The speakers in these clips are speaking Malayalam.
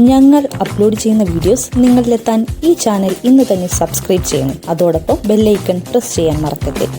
ഞങ്ങൾ അപ്ലോഡ് ചെയ്യുന്ന വീഡിയോസ് നിങ്ങളിലെത്താൻ ഈ ചാനൽ ഇന്ന് തന്നെ സബ്സ്ക്രൈബ് ചെയ്യണം. അതോടൊപ്പം ബെല്ലൈക്കൺ പ്രസ് ചെയ്യാൻ മറക്കരുത്.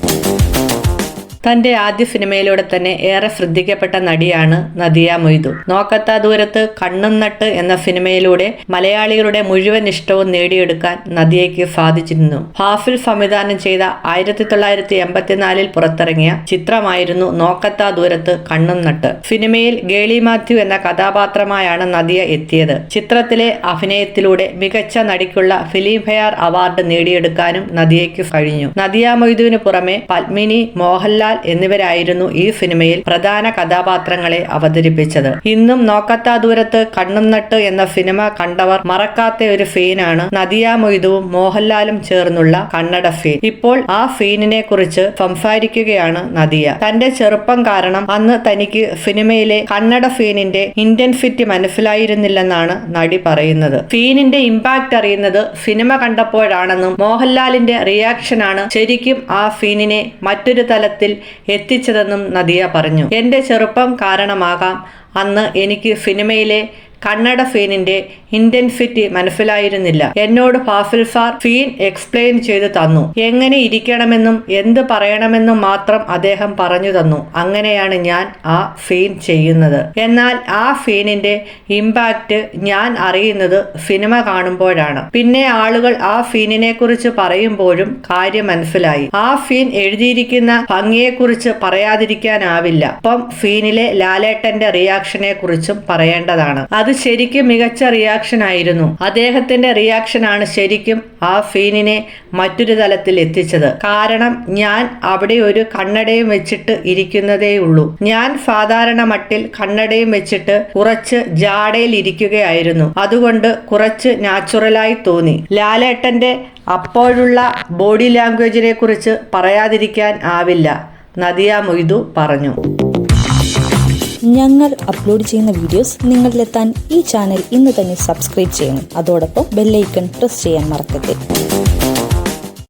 തന്റെ ആദ്യ സിനിമയിലൂടെ തന്നെ ഏറെ ശ്രദ്ധിക്കപ്പെട്ട നടിയാണ് നദിയ മൊയ്തു. നോക്കത്താ ദൂരത്ത് കണ്ണും നട്ട് എന്ന സിനിമയിലൂടെ മലയാളികളുടെ മുഴുവൻ ഇഷ്ടവും നേടിയെടുക്കാൻ നദിയയ്ക്ക് സാധിച്ചിരുന്നു. ഹാഫിൽ സംവിധാനം ചെയ്ത 1984 പുറത്തിറങ്ങിയ ചിത്രമായിരുന്നു നോക്കത്താ ദൂരത്ത് കണ്ണും നട്ട്. സിനിമയിൽ ഗേളി മാത്യു എന്ന കഥാപാത്രമായാണ് നദിയ എത്തിയത്. ചിത്രത്തിലെ അഭിനയത്തിലൂടെ മികച്ച നടിക്കുള്ള ഫിലിം ഫെയർ അവാർഡ് നേടിയെടുക്കാനും നദിയയ്ക്ക് കഴിഞ്ഞു. നദിയ മൊയ്തുവിന് പുറമെ പത്മിനി, മോഹൻലാൽ എന്നിവരായിരുന്നു ഈ സിനിമയിൽ പ്രധാന കഥാപാത്രങ്ങളെ അവതരിപ്പിച്ചത്. ഇന്നും നോക്കത്താ ദൂരത്ത് കണ്ണും നട്ട് എന്ന സിനിമ കണ്ടവർ മറക്കാത്ത ഒരു സീനാണ് നദിയ മൊയ്തുവും മോഹൻലാലും ചേർന്നുള്ള കന്നഡ സീൻ. ഇപ്പോൾ ആ സീനിനെ കുറിച്ച് സംസാരിക്കുകയാണ് നദിയ. തന്റെ ചെറുപ്പം കാരണം അന്ന് തനിക്ക് സിനിമയിലെ കന്നഡ സീനിന്റെ ഇന്റൻസിറ്റി മനസ്സിലായിരുന്നില്ലെന്നാണ് നടി പറയുന്നത്. സീനിന്റെ ഇമ്പാക്ട് അറിയുന്നത് സിനിമ കണ്ടപ്പോഴാണെന്നും മോഹൻലാലിന്റെ റിയാക്ഷനാണ് ശരിക്കും ആ സീനിനെ മറ്റൊരു തലത്തിൽ എത്തിച്ചതെന്നും നദിയ പറഞ്ഞു. എന്റെ ചെറുപ്പം കാരണമാകാം അന്ന് എനിക്ക് സിനിമയിലെ കന്നഡ സീനിന്റെ ഇന്റൻസിറ്റി മനസ്സിലായിരുന്നില്ല. എന്നോട് ഫാസിൽ സാർ സീൻ എക്സ്പ്ലെയിൻ ചെയ്തു തന്നു. എങ്ങനെ ഇരിക്കണമെന്നും എന്ത് പറയണമെന്നും മാത്രം അദ്ദേഹം പറഞ്ഞു തന്നു. അങ്ങനെയാണ് ഞാൻ ആ സീൻ ചെയ്യുന്നത്. എന്നാൽ ആ സീനിന്റെ ഇമ്പാക്റ്റ് ഞാൻ അറിയുന്നത് സിനിമ കാണുമ്പോഴാണ്. പിന്നെ ആളുകൾ ആ സീനിനെ കുറിച്ച് പറയുമ്പോഴും കാര്യം മനസ്സിലായി. ആ സീൻ എഴുതിയിരിക്കുന്ന ഭംഗിയെക്കുറിച്ച് പറയാതിരിക്കാനാവില്ല. ഒപ്പം സീനിലെ ലാലേട്ടന്റെ റിയാക്ഷനെ കുറിച്ചും പറയേണ്ടതാണ്. അത് ശരിക്കും മികച്ച റിയാക്ഷൻ ആയിരുന്നു. അദ്ദേഹത്തിന്റെ റിയാക്ഷനാണ് ശരിക്കും ആ സീനിനെ മറ്റൊരു തലത്തിൽ എത്തിച്ചത്. കാരണം ഞാൻ അവിടെ ഒരു കണ്ണടയും വെച്ചിട്ട് ഇരിക്കുന്നതേയുള്ളൂ. ഞാൻ സാധാരണ മട്ടിൽ കണ്ണടയും വെച്ചിട്ട് കുറച്ച് ജാടയിൽ ഇരിക്കുകയായിരുന്നു. അതുകൊണ്ട് കുറച്ച് നാച്ചുറലായി തോന്നി. ലാലേട്ടന്റെ അപ്പോഴുള്ള ബോഡി ലാംഗ്വേജിനെ കുറിച്ച് പറയാതിരിക്കാൻ ആവില്ല, നദിയ മൊയ്തു പറഞ്ഞു. ഞങ്ങൾ അപ്ലോഡ് ചെയ്യുന്ന വീഡിയോസ് നിങ്ങളിലെത്താൻ ഈ ചാനൽ ഇന്ന് തന്നെ സബ്സ്ക്രൈബ് ചെയ്യണം. അതോടൊപ്പം ബെല്ലൈക്കൺ പ്രസ് ചെയ്യാൻ മറക്കരുത്.